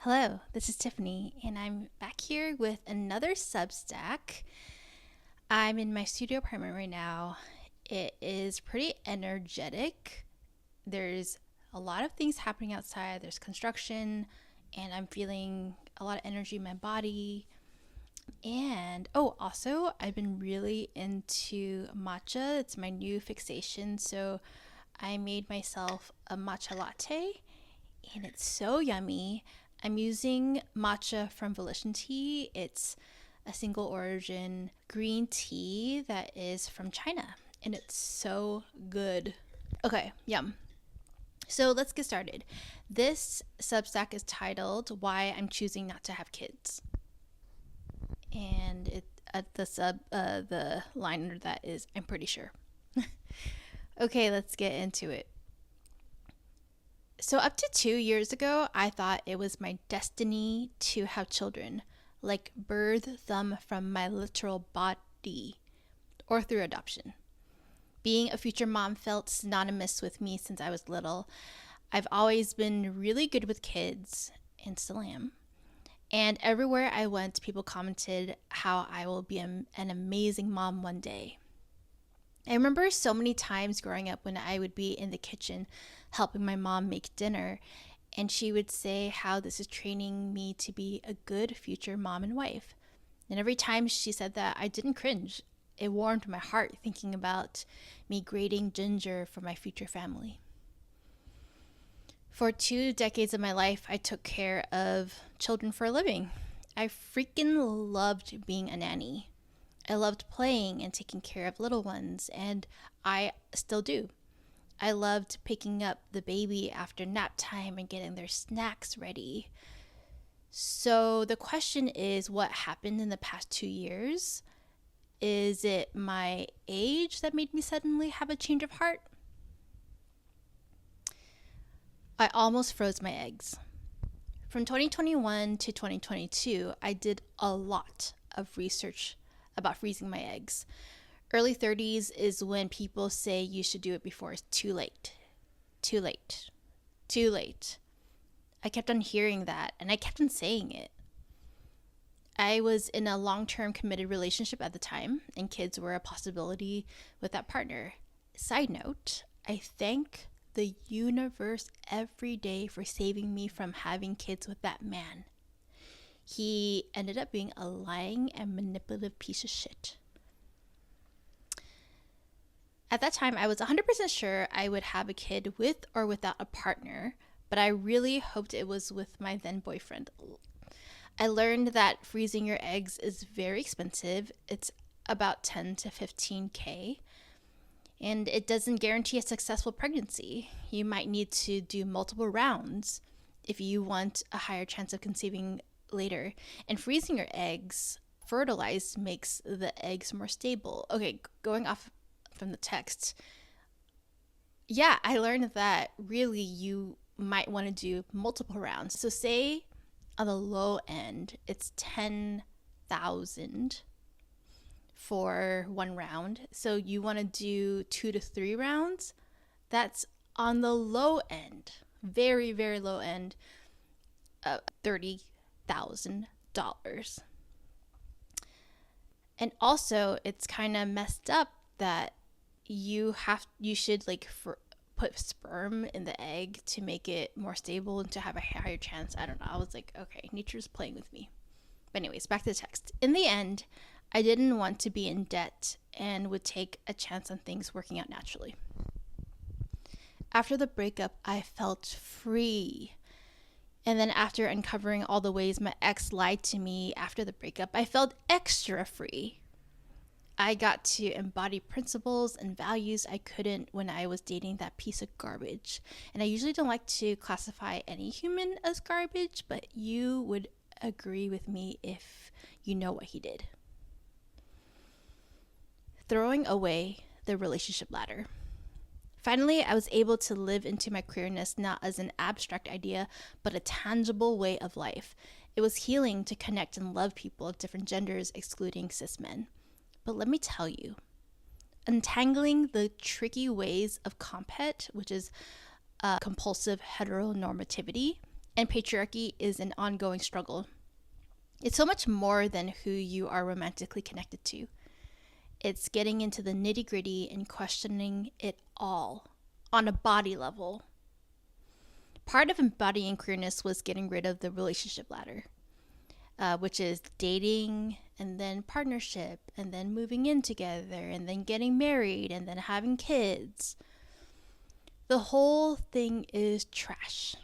Hello, this is Tiffany, and I'm back here with another Substack. I'm in my studio apartment right now. It is pretty energetic. There's a lot of things happening outside. There's construction, and I'm feeling a lot of energy in my body. And also, I've been really into matcha. It's my new fixation. So I made myself a matcha latte, and it's so yummy. I'm using matcha from Volition Tea. It's a single origin green tea that is from China, and it's so good. Okay, yum. So let's get started. This Substack is titled "Why I'm Choosing Not to Have Kids," and the line under that is "I'm pretty sure." Okay, let's get into it. So up to 2 years ago, I thought it was my destiny to have children, like birth them from my literal body or through adoption. Being a future mom felt synonymous with me since I was little. I've always been really good with kids, and still am. And everywhere I went, people commented how I will be an amazing mom one day. I remember so many times growing up when I would be in the kitchen helping my mom make dinner, and she would say how this is training me to be a good future mom and wife. And every time she said that, I didn't cringe. It warmed my heart thinking about me grating ginger for my future family. For 2 decades of my life, I took care of children for a living. I freaking loved being a nanny. I loved playing and taking care of little ones, and I still do. I loved picking up the baby after nap time and getting their snacks ready. So the question is, what happened in the past 2 years? Is it my age that made me suddenly have a change of heart? I almost froze my eggs. From 2021 to 2022, I did a lot of research about freezing my eggs. Early 30s is when people say you should do it before it's too late. Too late. Too late. I kept on hearing that, and I kept on saying it. I was in a long-term committed relationship at the time, and kids were a possibility with that partner. Side note, I thank the universe every day for saving me from having kids with that man. He ended up being a lying and manipulative piece of shit. At that time, I was 100% sure I would have a kid with or without a partner, but I really hoped it was with my then boyfriend. I learned that freezing your eggs is very expensive. It's about 10 to 15K, and it doesn't guarantee a successful pregnancy. You might need to do multiple rounds if you want a higher chance of conceiving later. And freezing your eggs fertilized makes the eggs more stable. Okay, going off from the text. Yeah, I learned that really you might want to do multiple rounds. So say on the low end, it's 10,000 for one round. So you want to do 2 to 3 rounds. That's on the low end, very, very low end, $30,000. And also, it's kind of messed up that you should put sperm in the egg to make it more stable and to have a higher chance. I don't know. I was like, okay, nature's playing with me. But anyways, back to the text. In the end, I didn't want to be in debt and would take a chance on things working out naturally. After the breakup, I felt free. And then after uncovering all the ways my ex lied to me after the breakup, I felt extra free. I got to embody principles and values I couldn't when I was dating that piece of garbage. And I usually don't like to classify any human as garbage, but you would agree with me if you know what he did. Throwing away the relationship ladder. Finally, I was able to live into my queerness not as an abstract idea, but a tangible way of life. It was healing to connect and love people of different genders, excluding cis men. But let me tell you, untangling the tricky ways of compet, which is compulsive heteronormativity, And patriarchy is an ongoing struggle. It's so much more than who you are romantically connected to. It's getting into the nitty-gritty and questioning it all on a body level. Part of embodying queerness was getting rid of the relationship ladder, which is dating and then partnership and then moving in together and then getting married and then having kids. The whole thing is trash.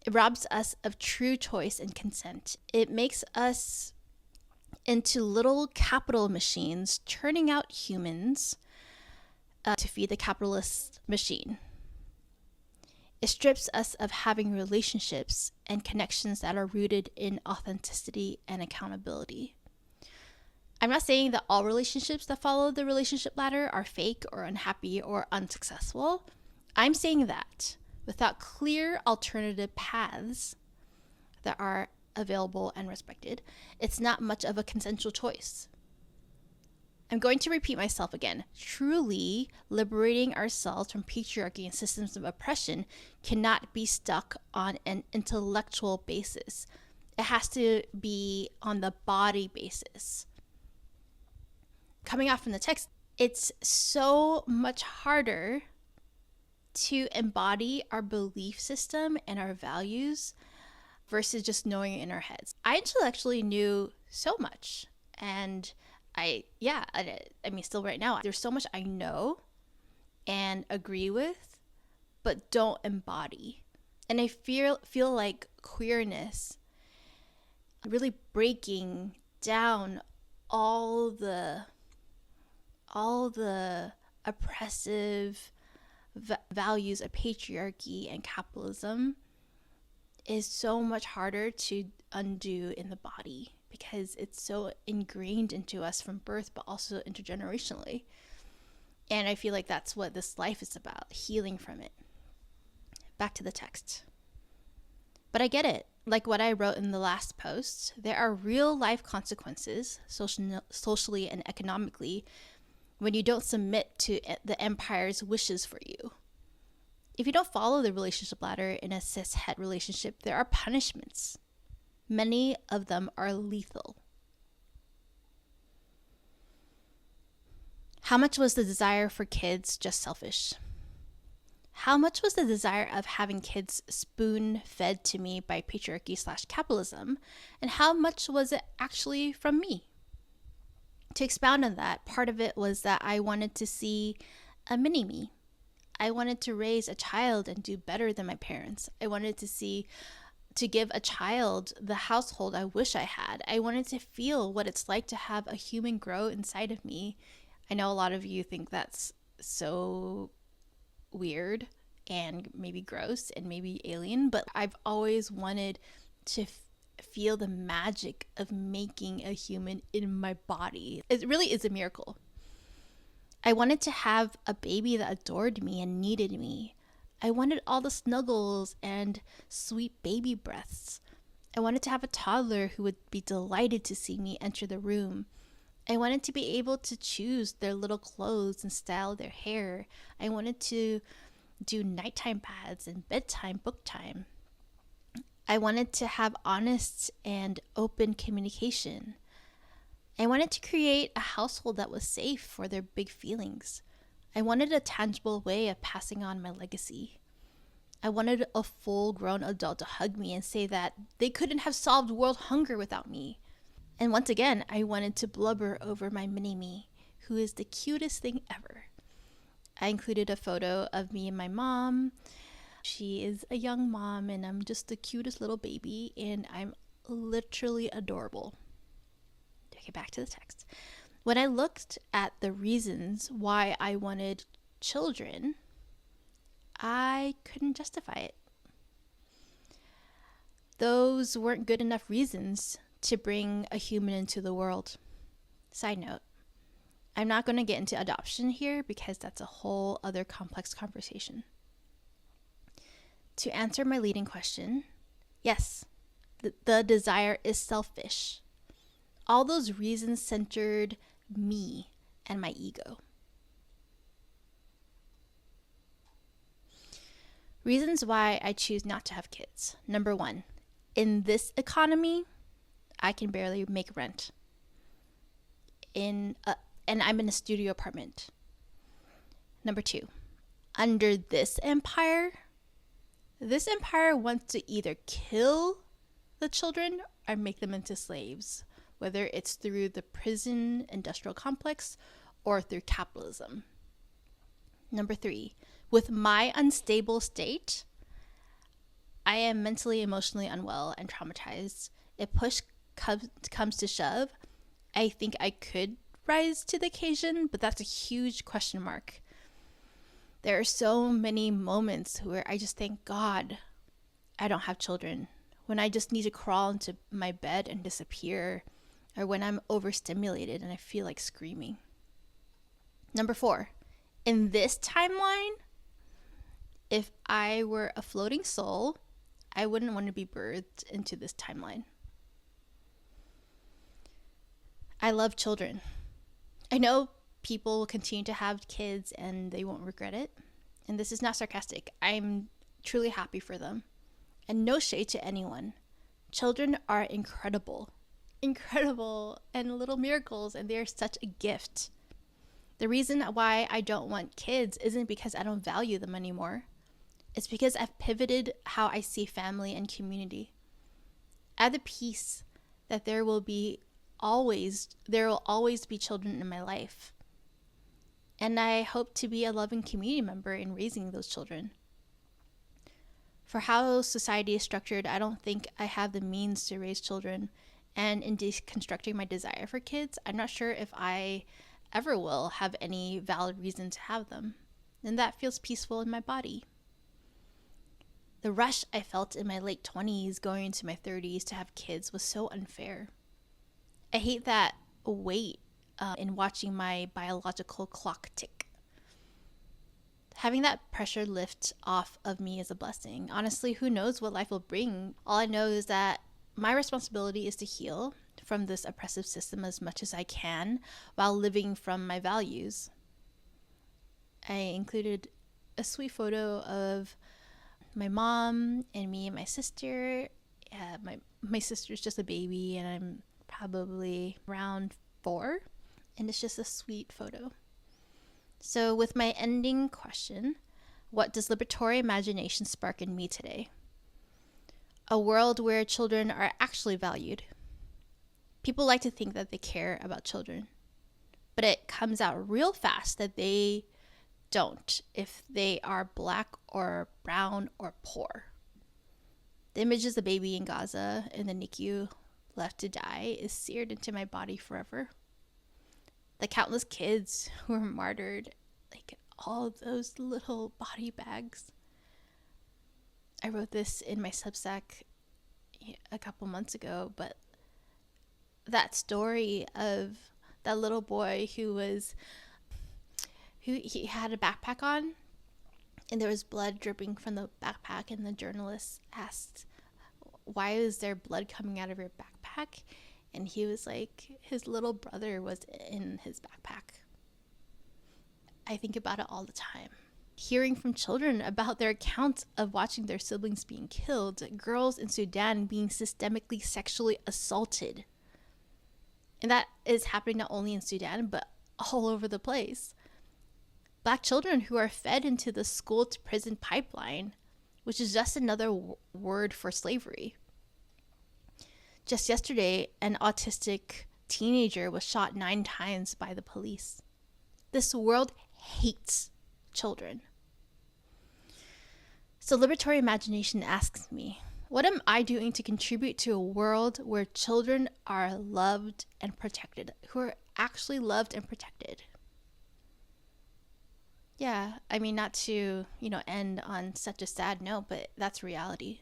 It robs us of true choice and consent. It makes us into little capital machines churning out humans to feed the capitalist machine. It strips us of having relationships and connections that are rooted in authenticity and accountability. I'm not saying that all relationships that follow the relationship ladder are fake or unhappy or unsuccessful. I'm saying that without clear alternative paths that are available and respected, it's not much of a consensual choice. I'm going to repeat myself again. Truly liberating ourselves from patriarchy and systems of oppression cannot be stuck on an intellectual basis. It has to be on the body basis. Coming out from the text, it's so much harder to embody our belief system and our values versus just knowing it in our heads. I intellectually knew so much, and I mean, still right now, there's so much I know and agree with, but don't embody. And I feel like queerness really breaking down all the oppressive values of patriarchy and capitalism is so much harder to undo in the body, because it's so ingrained into us from birth, but also intergenerationally. And I feel like that's what this life is about, healing from it. Back to the text. But I get it. Like what I wrote in the last post, there are real life consequences, socially and economically, when you don't submit to the empire's wishes for you. If you don't follow the relationship ladder in a cis-het relationship, there are punishments. Many of them are lethal. How much was the desire for kids just selfish? How much was the desire of having kids spoon-fed to me by patriarchy/capitalism? And how much was it actually from me? To expound on that, part of it was that I wanted to see a mini-me. I wanted to raise a child and do better than my parents. I wanted to give a child the household I wish I had. I wanted to feel what it's like to have a human grow inside of me. I know a lot of you think that's so weird and maybe gross and maybe alien, but I've always wanted to feel the magic of making a human in my body. It really is a miracle. I wanted to have a baby that adored me and needed me. I wanted all the snuggles and sweet baby breaths. I wanted to have a toddler who would be delighted to see me enter the room. I wanted to be able to choose their little clothes and style their hair. I wanted to do nighttime baths and bedtime book time. I wanted to have honest and open communication. I wanted to create a household that was safe for their big feelings. I wanted a tangible way of passing on my legacy. I wanted a full-grown adult to hug me and say that they couldn't have solved world hunger without me. And once again, I wanted to blubber over my mini-me, who is the cutest thing ever. I included a photo of me and my mom. She is a young mom, and I'm just the cutest little baby, and I'm literally adorable. Okay, back to the text. When I looked at the reasons why I wanted children, I couldn't justify it. Those weren't good enough reasons to bring a human into the world. Side note, I'm not going to get into adoption here because that's a whole other complex conversation. To answer my leading question, yes, the desire is selfish. All those reasons centered me and my ego. Reasons why I choose not to have kids. Number one, in this economy, I can barely make rent. And I'm in a studio apartment. Number two, under this empire wants to either kill the children or make them into slaves, whether it's through the prison industrial complex or through capitalism. Number three, with my unstable state, I am mentally, emotionally unwell and traumatized. If push comes to shove, I think I could rise to the occasion, but that's a huge question mark. There are so many moments where I just thank God I don't have children. When I just need to crawl into my bed and disappear, or when I'm overstimulated and I feel like screaming. Number four, in this timeline, if I were a floating soul, I wouldn't want to be birthed into this timeline. I love children. I know people will continue to have kids and they won't regret it. And this is not sarcastic. I'm truly happy for them. And no shade to anyone. Children are incredible and little miracles, and they are such a gift. The reason why I don't want kids isn't because I don't value them anymore. It's because I've pivoted how I see family and community. I have the peace that there will always be children in my life. And I hope to be a loving community member in raising those children. For how society is structured, I don't think I have the means to raise children. And in deconstructing my desire for kids, I'm not sure if I ever will have any valid reason to have them. And that feels peaceful in my body. The rush I felt in my late 20s going into my 30s to have kids was so unfair. I hate that weight in watching my biological clock tick. Having that pressure lift off of me is a blessing. Honestly, who knows what life will bring? All I know is that my responsibility is to heal from this oppressive system as much as I can while living from my values. I included a sweet photo of my mom and me and my sister. My sister's just a baby and I'm probably around 4, and it's just a sweet photo. So with my ending question, what does liberatory imagination spark in me today? A world where children are actually valued. People like to think that they care about children, but it comes out real fast that they don't if they are black or brown or poor. The image of the baby in Gaza in the NICU left to die is seared into my body forever. The countless kids who were martyred, like all those little body bags. I wrote this in my Substack a couple months ago, but that story of that little boy who he had a backpack on and there was blood dripping from the backpack, and the journalist asked, why is there blood coming out of your backpack? And he was like, his little brother was in his backpack. I think about it all the time. Hearing from children about their accounts of watching their siblings being killed, girls in Sudan being systemically sexually assaulted. And that is happening not only in Sudan, but all over the place. Black children who are fed into the school to prison pipeline, which is just another word for slavery. Just yesterday, an autistic teenager was shot 9 times by the police. This world hates children. So liberatory imagination asks me, what am I doing to contribute to a world where children are loved and protected, who are actually loved and protected? Yeah, I mean, not to, end on such a sad note, but that's reality.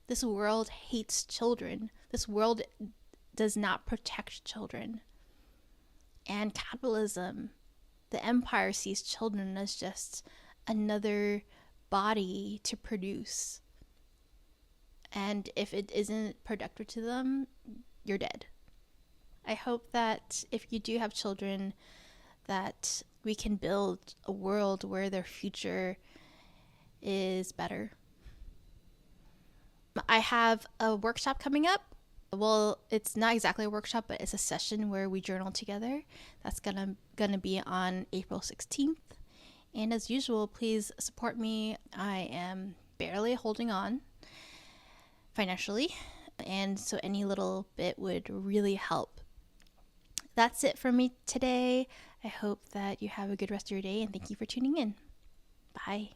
This world hates children. This world does not protect children. And capitalism, the empire, sees children as just another body to produce. And if it isn't productive to them, you're dead. I hope that if you do have children, that we can build a world where their future is better. I have a workshop coming up. Well, it's not exactly a workshop, but it's a session where we journal together. That's gonna be on April 16th. And as usual, please support me. I am barely holding on financially, and so any little bit would really help. That's it for me today. I hope that you have a good rest of your day, and thank you for tuning in. Bye.